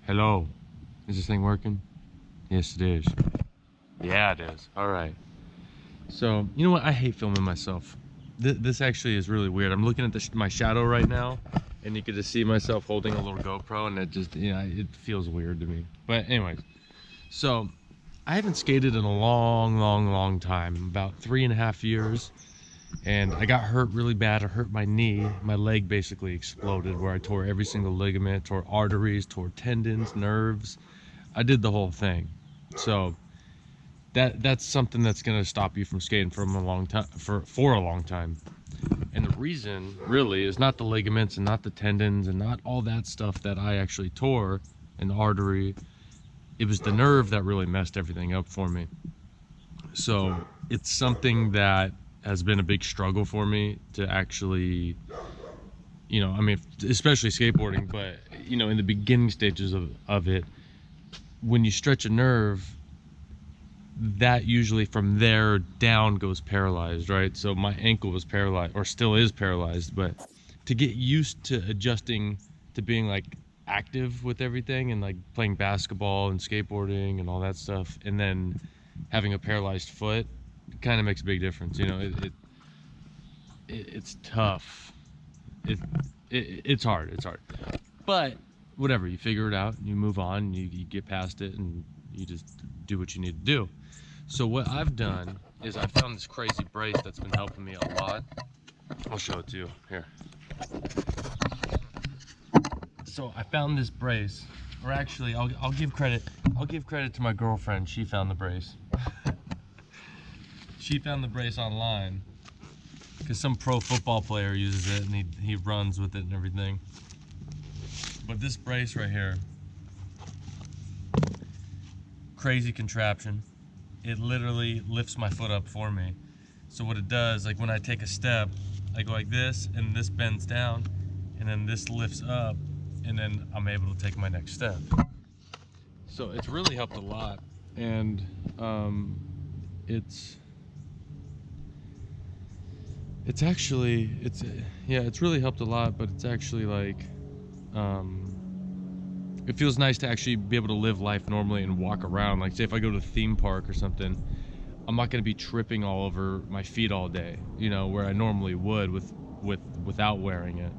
Hello. Is this thing working? Yes, it is. Yeah, it is. All right. So, you know what? I hate filming myself. This actually is really weird. I'm looking at my shadow right now, and you can just see myself holding a little GoPro, and it just, it feels weird to me. But anyways, so I haven't skated in a long time, about 3.5 years. And I got hurt really bad. I hurt my knee. My leg basically exploded, where I tore every single ligament, tore arteries, tore tendons, nerves. I did the whole thing. So that's something that's going to stop you from skating for a long time, for a long time. And the reason really is not the ligaments and not the tendons and not all that stuff that I actually tore, an artery. It was the nerve that really messed everything up for me. So it's something that has been a big struggle for me to actually, I mean, especially skateboarding, but in the beginning stages of it, when you stretch a nerve, that usually from there down goes paralyzed, right? So my ankle was paralyzed, or still is paralyzed, but to get used to adjusting to being like active with everything and like playing basketball and skateboarding and all that stuff, and then having a paralyzed foot, kind of makes a big difference. It's tough. It's hard, but whatever, you figure it out, you move on, you get past it, and you just do what you need to do. So what I've done is I found this crazy brace that's been helping me a lot. I'll show it to you here. So I found this brace, or actually I'll give credit to my girlfriend. She found the brace. She found the brace online because some pro football player uses it, and he runs with it and everything. But this brace right here, crazy contraption. It literally lifts my foot up for me. So what it does, like when I take a step, I go like this, and this bends down, and then this lifts up, and then I'm able to take my next step. So it's really helped a lot, and it's really helped a lot, but it's actually like, it feels nice to actually be able to live life normally and walk around. Like say if I go to a theme park or something, I'm not going to be tripping all over my feet all day, where I normally would without wearing it.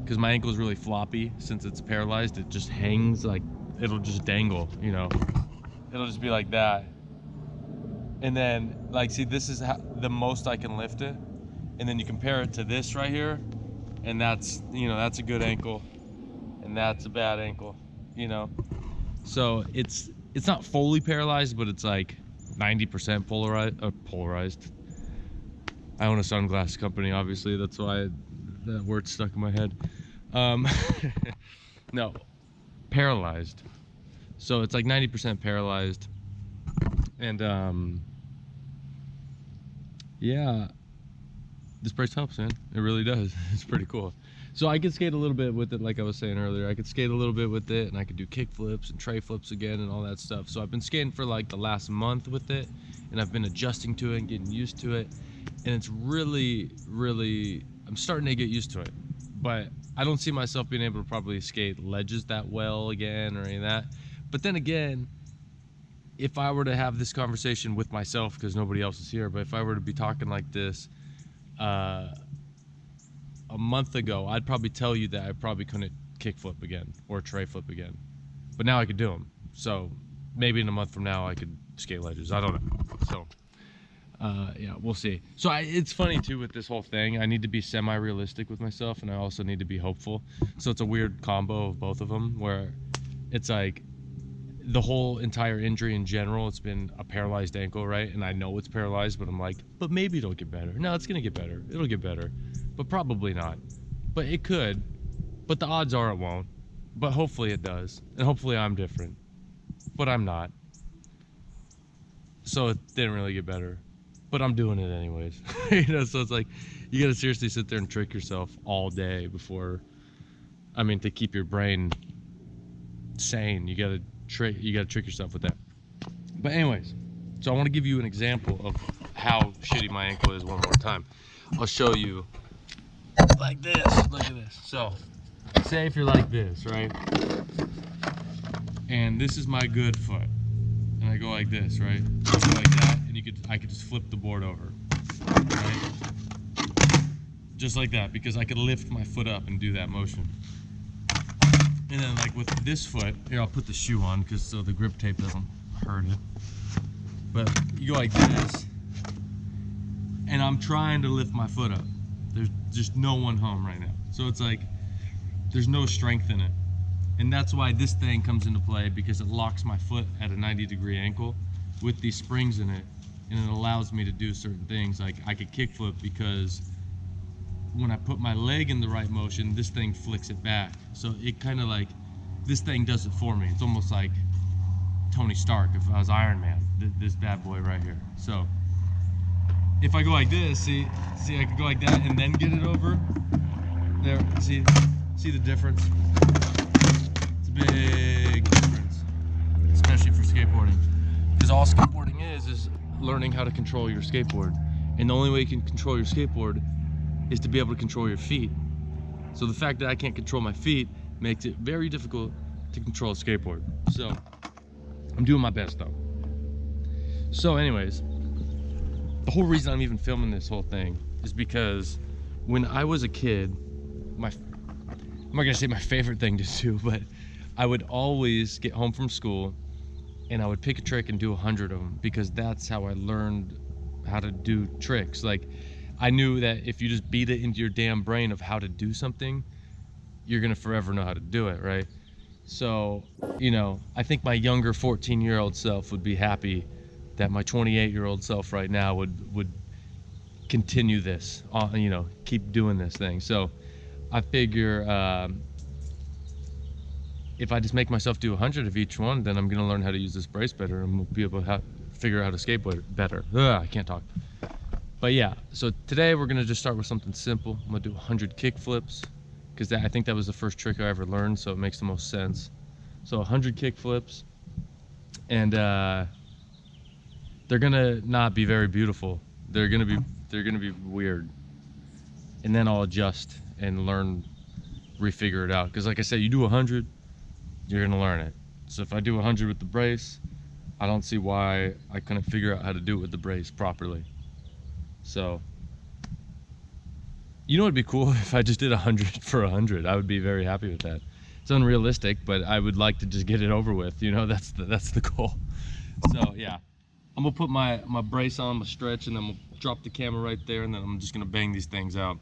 Because my ankle is really floppy. Since it's paralyzed, it just hangs, like it'll just dangle, it'll just be like that. And then like, see, this is the most I can lift it. And then you compare it to this right here, and that's a good ankle, and that's a bad ankle, So it's not fully paralyzed, but it's like 90% polarized. I own a sunglasses company, obviously. That's why that word stuck in my head. No, paralyzed. So it's like 90% paralyzed, and yeah. This brace helps, man. It really does. It's pretty cool. So I could skate a little bit with it, like I was saying earlier. I could skate a little bit with it, and I could do kickflips and tray flips again and all that stuff. So I've been skating for like the last month with it, and I've been adjusting to it and getting used to it. And it's really, I'm starting to get used to it. But I don't see myself being able to probably skate ledges that well again or any of that. But then again, if I were to have this conversation with myself, because nobody else is here, but if I were to be talking like this, a month ago, I'd probably tell you that I probably couldn't kickflip again or tray flip again, but now I could do them. So maybe in a month from now I could skate ledges. I don't know. So yeah, we'll see. So it's funny too with this whole thing. I need to be semi-realistic with myself, and I also need to be hopeful. So it's a weird combo of both of them, where it's like the whole entire injury in general, it's been a paralyzed ankle, right? And I know it's paralyzed, but I'm like, but maybe it'll get better. No, it's gonna get better. It'll get better, but probably not. But it could, but the odds are it won't. But hopefully it does, and hopefully I'm different, but I'm not. So it didn't really get better, but I'm doing it anyways. So it's like, you gotta seriously sit there and trick yourself all day before, to keep your brain sane. You gotta trick yourself with that. But anyways, so I want to give you an example of how shitty my ankle is one more time. I'll show you like this. Look at this. So say if you're like this, right? and this is my good foot, and I go like this, right? I go like that, and I could just flip the board over, right? Just like that, because I could lift my foot up and do that motion. And then like with this foot, here I'll put the shoe on because so the grip tape doesn't hurt it. But you go like this, and I'm trying to lift my foot up. There's just no one home right now. So it's like, there's no strength in it. And that's why this thing comes into play, because it locks my foot at a 90-degree ankle with these springs in it, and it allows me to do certain things. Like I could kickflip because when I put my leg in the right motion, this thing flicks it back. So it kind of like, this thing does it for me. It's almost like Tony Stark if I was Iron Man, this bad boy right here. So if I go like this, see I could go like that and then get it over. There, see the difference? It's a big difference, especially for skateboarding. Because all skateboarding is learning how to control your skateboard. And the only way you can control your skateboard is to be able to control your feet. So the fact that I can't control my feet makes it very difficult to control a skateboard. So I'm doing my best though. So anyways, the whole reason I'm even filming this whole thing is because when I was a kid, I'm not gonna say my favorite thing to do, but I would always get home from school and I would pick a trick and do 100 of them, because that's how I learned how to do tricks. Like I knew that if you just beat it into your damn brain of how to do something, you're gonna forever know how to do it, right? So, you know, I think my younger 14-year-old self would be happy that my 28-year-old self right now would continue this, you know, keep doing this thing. So I figure if I just make myself do 100 of each one, then I'm gonna learn how to use this brace better, and we'll be able to figure out how to skateboard better. Ugh, I can't talk. But yeah, so today we're gonna just start with something simple. I'm gonna do 100 kickflips, because I think that was the first trick I ever learned, so it makes the most sense. So 100 kickflips, and they're gonna not be very beautiful. They're gonna be weird, and then I'll adjust and learn, refigure it out. Because like I said, you do 100, you're gonna learn it. So if I do 100 with the brace, I don't see why I couldn't figure out how to do it with the brace properly. So, you know, it'd be cool if I just did 100 for 100. I would be very happy with that. It's unrealistic, but I would like to just get it over with. You know, that's the goal. So yeah, I'm gonna put my brace on, my stretch, and then we'll drop the camera right there, and then I'm just gonna bang these things out.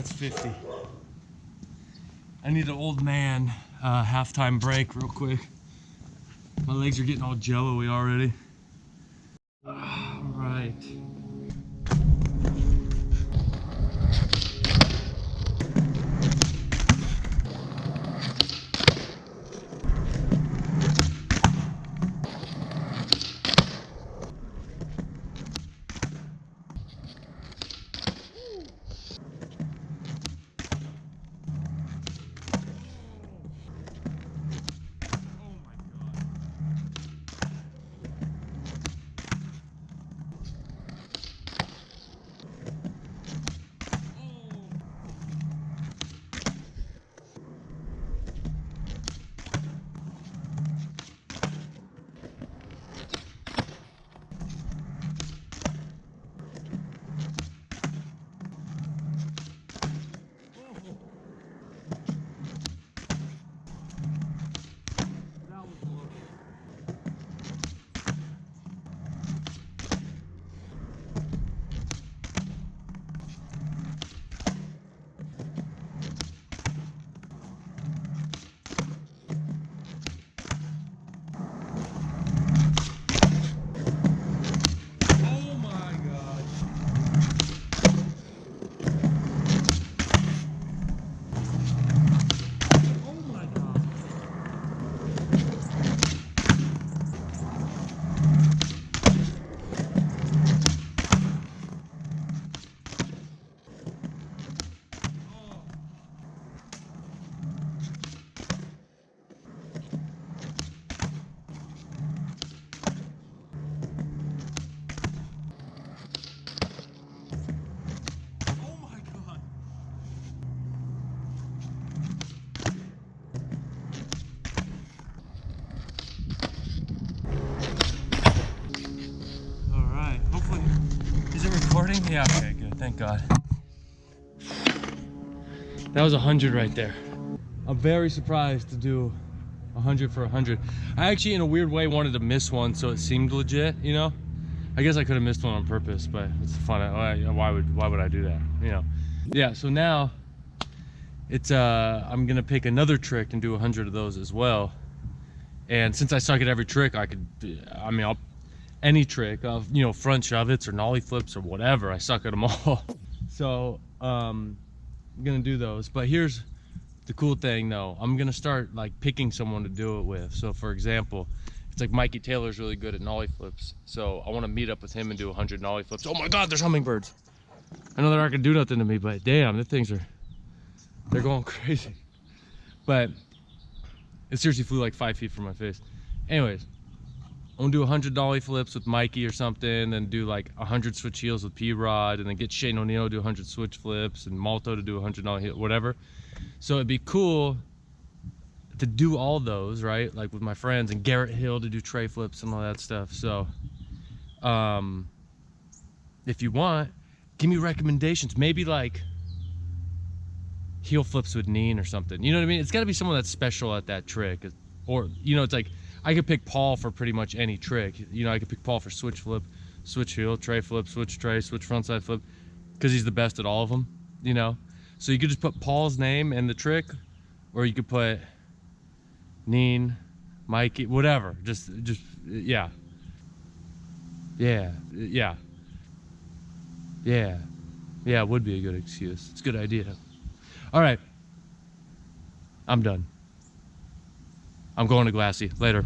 it's 50. I need an old man halftime break real quick. My legs are getting all jello-y already. All right. Yeah, okay, good, thank God. That was 100 right there. I'm very surprised to do 100 for 100. I actually, in a weird way, wanted to miss one so it seemed legit, you know? I guess I could have missed one on purpose, but it's fun. Why would I do that, you know? Yeah, so now it's I'm gonna pick another trick and do 100 of those as well. And since I suck at every trick, I'll any trick of, you know, front shove-its or nollie flips or whatever, I suck at them all. So I'm gonna do those. But here's the cool thing though, I'm gonna start like picking someone to do it with. So for example, it's like Mikey Taylor's really good at nollie flips, so I want to meet up with him and do 100 nollie flips. Oh my God, there's hummingbirds. I know they're not gonna do nothing to me, but damn, they're going crazy. But it seriously flew like 5 feet from my face. Anyways, I'm gonna do 100 dolly flips with Mikey or something, then do like 100 switch heels with P-Rod, and then get Shane O'Neill to do 100 switch flips, and Malto to do 100 dolly heel, whatever. So it'd be cool to do all those, right? Like with my friends, and Garrett Hill to do tray flips and all that stuff. So if you want, give me recommendations. Maybe like heel flips with Neen or something. You know what I mean? It's got to be someone that's special at that trick. Or, you know, it's like, I could pick Paul for pretty much any trick. You know, I could pick Paul for switch flip, switch heel, tray flip, switch tray, switch frontside flip, because he's the best at all of them, you know? So you could just put Paul's name and the trick, or you could put Neen, Mikey, whatever. Just, yeah. Yeah, yeah. Yeah. Yeah, it would be a good excuse. It's a good idea. All right. I'm done. I'm going to Glassy. Later.